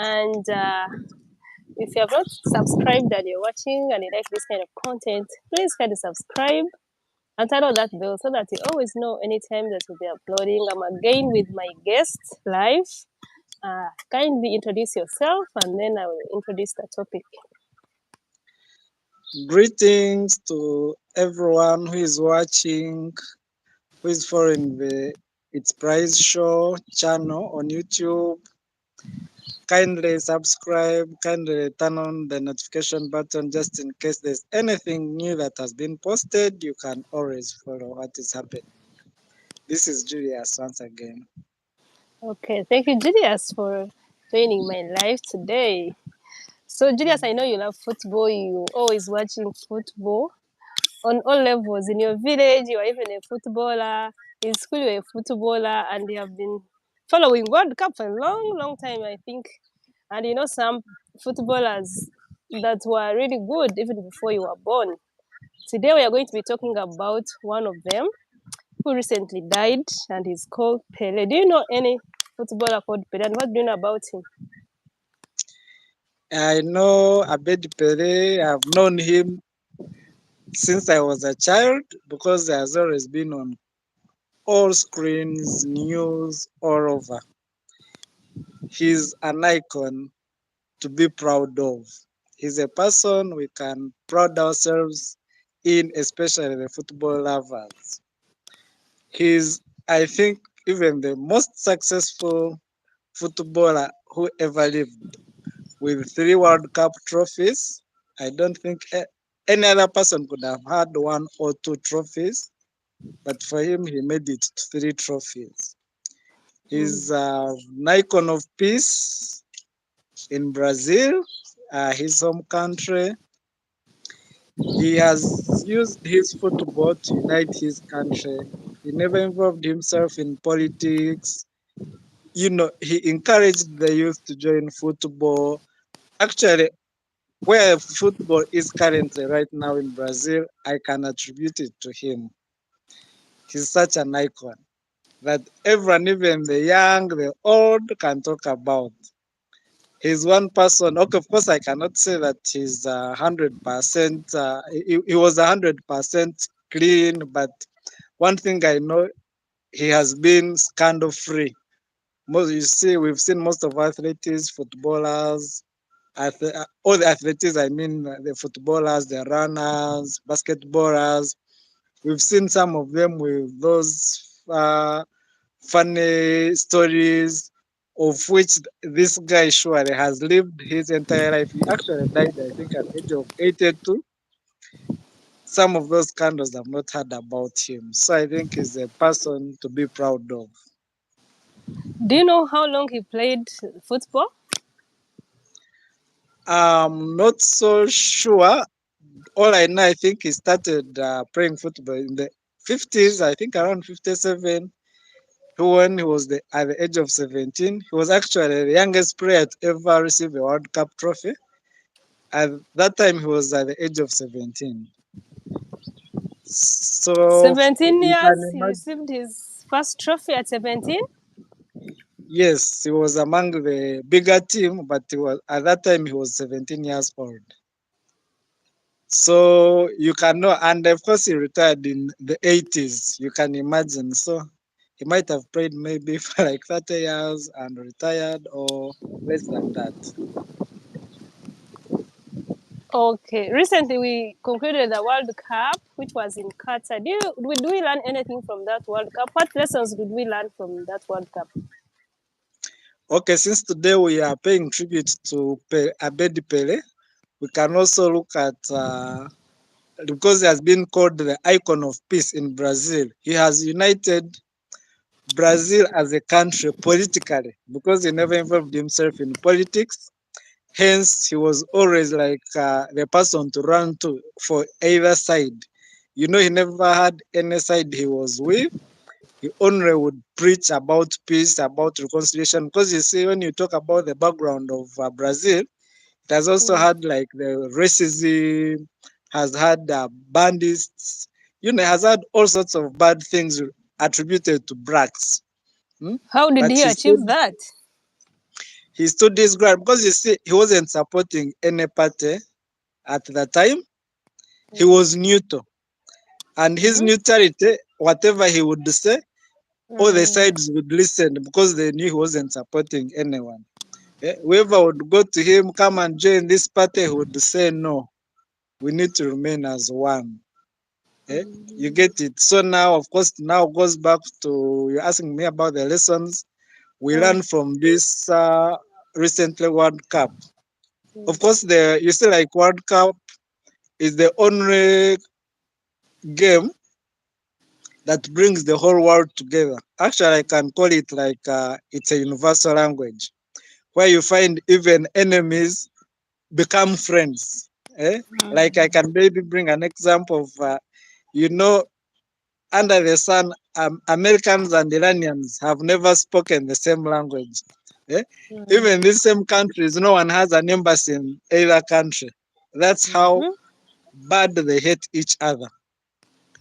And if you have not subscribed and you're watching and you like this kind of content, please kindly subscribe and turn on that bell so that you always know anytime that we'll be uploading. I'm again with my guest live. Kindly introduce yourself and then I will introduce the topic. Greetings to everyone who is watching, who is following the It's Prize Show channel on YouTube. Kindly subscribe, kindly turn on the notification button just in case there's anything new that has been posted. You can always follow what is happening. This is Julius once again. Okay, thank you, Julius, for joining my live today. So, Julius, I know you love football. You always watching football on all levels. In your village, you are even a footballer. In school, you're a footballer, and you have been following World Cup for a long, long time, I think. And you know some footballers that were really good even before you were born. Today, we are going to be talking about one of them who recently died, and he's called Pele. Do you know any footballer called Pele, and what do you know about him? I know Abedi Pele. I've known him since I was a child because he has always been on all screens, news, all over. He's an icon to be proud of. He's a person we can proud ourselves in, especially the football lovers. He's, I think, even the most successful footballer who ever lived with 3 World Cup trophies. I don't think any other person could have had 1 or 2 trophies, but for him, he made it to 3 trophies. Mm. He's an icon of peace in Brazil, his home country. He has used his football to unite his country. He never involved himself in politics. He encouraged the youth to join football. Actually, where football is currently right now in Brazil, I can attribute it to him. He's such an icon that everyone, even the young, the old, can talk about. He's one person. Okay, of course, I cannot say that he's 100%. He was 100% clean, but one thing I know, he has been scandal free. We've seen most of athletes, footballers, all the athletes. I mean, the footballers, the runners, basketballers. We've seen some of them with those funny stories, of which this guy surely has lived his entire life. He actually died, I think, at the age of 82. Some of those scandals I've not heard about him. So I think he's a person to be proud of. Do you know how long he played football? I'm not so sure. All I know, I think he started playing football in the 50s, I think around 57. When he was at the age of 17, he was actually the youngest player to ever receive a World Cup trophy. At that time, he was at the age of 17. So 17 you can years, he imagine, received his first trophy at 17. yes, he was among the bigger team, but at that time he was 17 years old. So you can know, and of course he retired in the 80s. You can imagine. So he might have played maybe for like 30 years and retired, or less than that. Okay. Recently, we concluded the World Cup, which was in Qatar. Did we learn anything from that World Cup? What lessons did we learn from that World Cup? Okay, since today we are paying tribute to Abedi Pele, we can also look at, because he has been called the icon of peace in Brazil. He has united Brazil as a country politically because he never involved himself in politics. Hence, he was always like the person to run to for either side. He never had any side he was with. He only would preach about peace, about reconciliation. Because you see, when you talk about the background of Brazil, it has also Mm. had like the racism, has had bandits, has had all sorts of bad things attributed to blacks. Hmm? How did But he he achieve stood, that? He stood his ground because you see, he wasn't supporting any party at the time. He was neutral. And his Mm-hmm. neutrality, whatever he would say, all the Mm, sides would listen because they knew he wasn't supporting anyone. Whoever would go to him, come and join this party, he would say, no, we need to remain as one. You get it. So now, of course, now goes back to you asking me about the lessons we mm, learned from this recently World Cup. Of mm, course, the you see, like World Cup is the only game that brings the whole world together. Actually, I can call it like it's a universal language where you find even enemies become friends. Eh? Like I can maybe bring an example of, you know, under the sun, Americans and Iranians have never spoken the same language. Eh? Even mm, these same countries, no one has an embassy in either country. That's how mhm. bad they hate each other.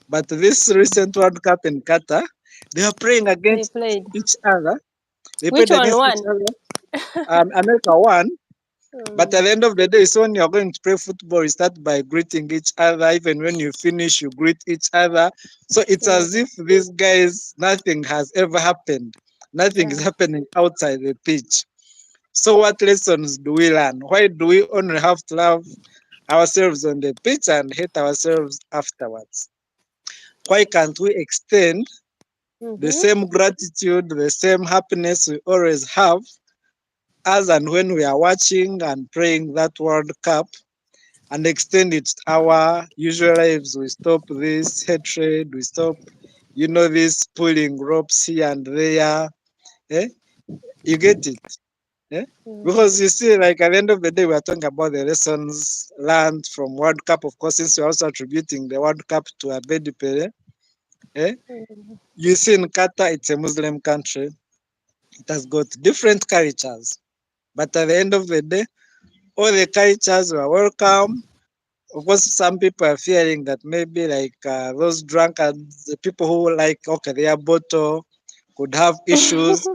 But this recent World Cup in Qatar, they are playing They against played. each other. They Which played one against each won? other. America won. But at Mm, the end of the day, so when you're going to play football, you start by greeting each other. Even when you finish, you greet each other. So it's as mm, if these guys, nothing has ever happened. Nothing is yeah. happening outside the pitch. So what lessons do we learn? Why do we only have to love ourselves on the pitch and hate ourselves afterwards? Why can't we extend the Mm-hmm. same gratitude, the same happiness we always have as and when we are watching and playing that World Cup and extend it to our usual lives? We stop this hatred, we stop, this pulling ropes here and there. Eh? You get it? Eh? Because Mm, you see, like at the end of the day, we are talking about the lessons learned from World Cup, of course, since we're also attributing the World Cup to Abedi Pele. Eh? mm. You see, in Qatar, it's a Muslim country. It has got different cultures. But at the end of the day, all the cultures were welcome. Of course, some people are fearing that maybe like those drunkards, the people who like, okay, their bottle could have issues.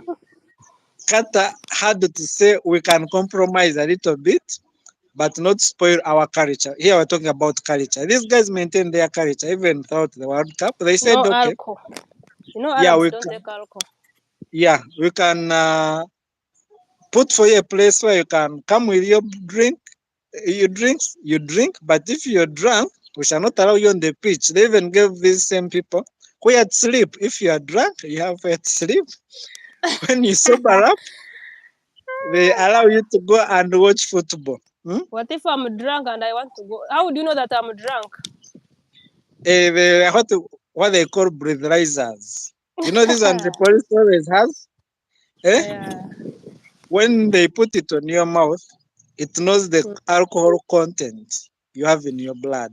Qatar had to say we can compromise a little bit, but not spoil our culture. Here we're talking about culture. These guys maintain their culture even without the World Cup. They said, No okay, alcohol. You know, yeah, Arabs don't take alcohol. we can put for you a place where you can come with your drink, you drink, but if you're drunk, we shall not allow you on the pitch. They even gave these same people where to sleep. If you are drunk, you have where to sleep. When you sober up, they allow you to go and watch football. Hmm? What if I'm drunk and I want to go? How would you know that I'm drunk? What they call breathalyzers. You know this one the police always has? Eh? Yeah. When they put it on your mouth, it knows the alcohol content you have in your blood.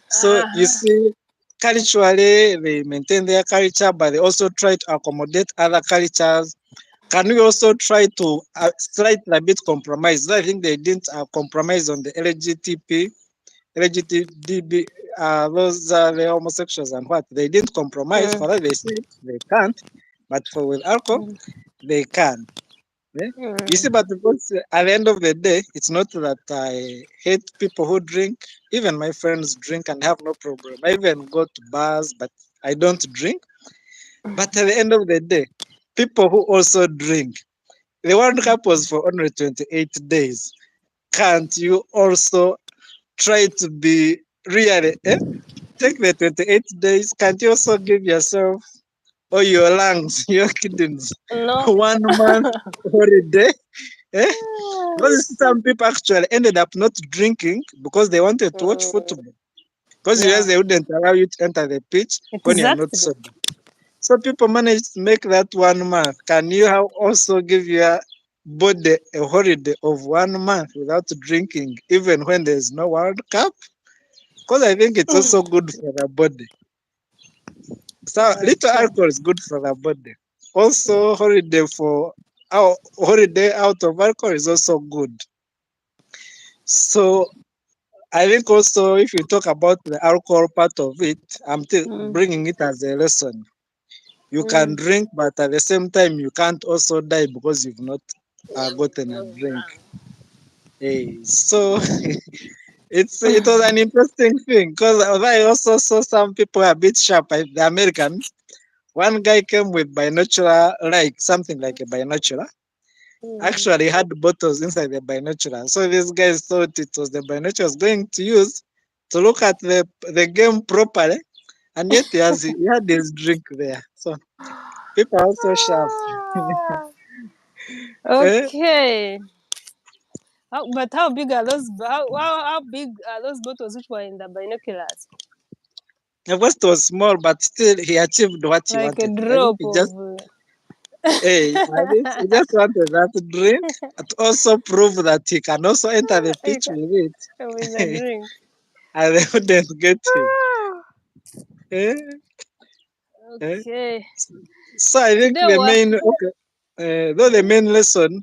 So you Uh-huh. see, culturally they maintain their culture, but they also try to accommodate other cultures. Can we also try to slightly a bit compromise? I think they didn't compromise on the LGTB, those the homosexuals and what they didn't compromise. For that Mm, they said they can't, but for with alcohol mm, they can. Eh? You see, mm. but because at the end of the day, it's not that I hate people who drink. Even my friends drink and have no problem. I even go to bars, but I don't drink. But at the end of the day, people who also drink, the World Cup was for only 28 days. Can't you also try to be really, take the 28 days? Can't you also give yourself or your lungs, your kidneys, No. 1 month holiday? Eh? Because some people actually ended up not drinking because they wanted to watch Mm, football. Because you yeah. guys they wouldn't allow you to enter the pitch when you're not Exactly. sober. So people managed to make that 1 month. Can you also give your body a holiday of 1 month without drinking, even when there's no World Cup? Because I think it's also good for the body. So little Okay. alcohol is good for the body. Also, holiday out of alcohol is also good. So I think also if you talk about the alcohol part of it, I'm still Mm, bringing it as a lesson. You can Mm. drink, but at the same time, you can't also die because you've not gotten a drink. So it was an interesting thing because I also saw some people a bit sharp. The Americans, one guy came with binocular, like something like a binocular. Mm. Actually, had bottles inside the binocular. So these guys thought it was the binoculars going to use to look at the game properly, and yet he had his drink there. So people are also sharp. Ah, Eh? okay. But how big are those? How big are those bottles which were in the binoculars? Of course, it was small, but still he achieved what he Like a wanted. I think drop he of just, hey, I think he just wanted that drink to also prove that he can also enter the pitch with with a it, drink. and they wouldn't get him. Ah, Eh? Eh? okay. So I think Today the what? main okay, though the main lesson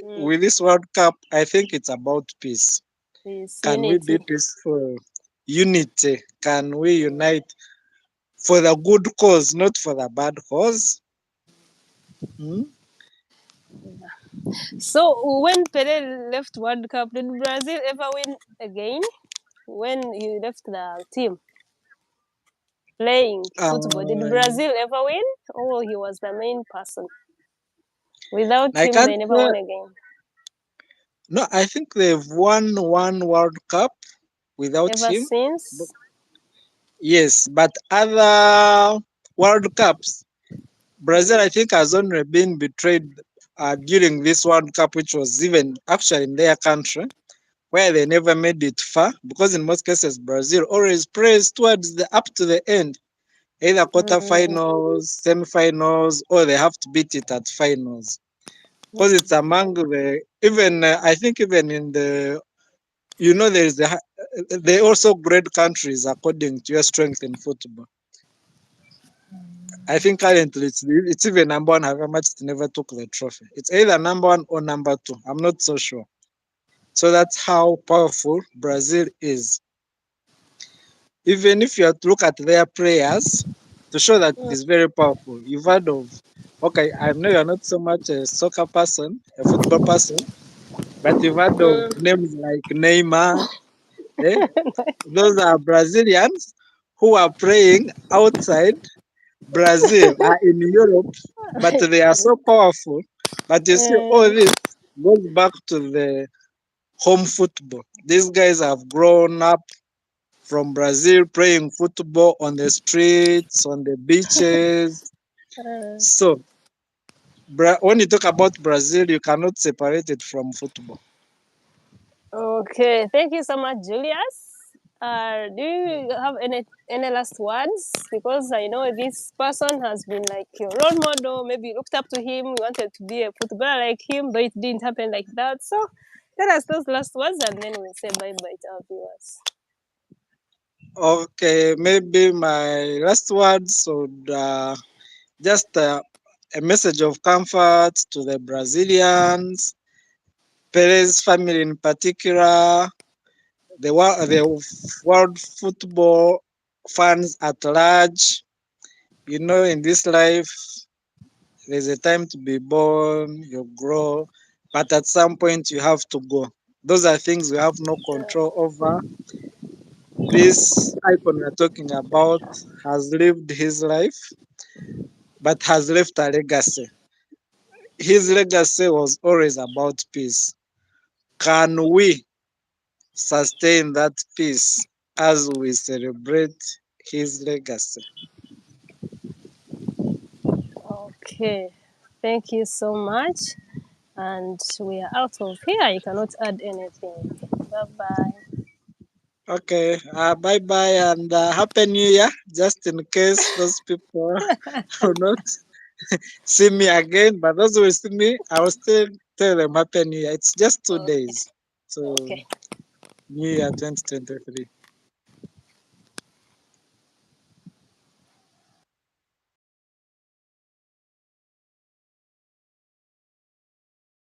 Mm, with this World Cup, I think it's about peace. is Can we be unity. peaceful? Unity. Can we unite for the good cause, not for the bad cause? Hmm? So when Pele left World Cup, did Brazil ever win again? When he left the team playing football, did Uh, Brazil ever win? Or he was the main person? Without I him, can't they never say. won again. No, I think they've won one World Cup without Ever him. But, since. yes, but other World Cups, Brazil, I think, has only been betrayed during this World Cup, which was even actually in their country, where they never made it far. Because in most cases, Brazil always plays towards the up to the end, either Mm, quarterfinals, semifinals, or they have to beat it at finals. Because it's among the even I think even in the there is they also grade countries according to your strength in football. I think currently it's even number one, however much it never took the trophy. It's either number one or number two. I'm not so sure. So that's how powerful Brazil is. Even if you have to look at their players to show that it mm, is very powerful. You've heard of, okay, I know you're not so much a soccer person, a football person, but you've heard of mm. names like Neymar. Eh? Those are Brazilians who are playing outside Brazil, are in Europe, but they are so powerful. But you see, all Uh, this goes back to the home football. These guys have grown up from Brazil playing football on the streets, on the beaches. uh, So, when you talk about Brazil, you cannot separate it from football. okay, thank you so much, Julius. Do you have any last words? Because I know this person has been like your role model. Maybe you looked up to him. You wanted to be a footballer like him, but it didn't happen like that. So tell us those last words, and then we'll say bye bye to our viewers. Okay, maybe my last words would just a message of comfort to the Brazilians, Perez family in particular, the world football fans at large. In this life, there's a time to be born, you grow, but at some point you have to go. Those are things we have no control over. This icon we're talking about has lived his life, but has left a legacy. His legacy was always about peace. Can we sustain that peace as we celebrate his legacy? Okay, thank you so much. And we are out of here. You cannot add anything. Bye bye. Okay, bye bye and happy new year. Just in case those people will not see me again, but those who will see me, I will still tell them happy new year. It's just 2 days. So, Okay. new year 2023.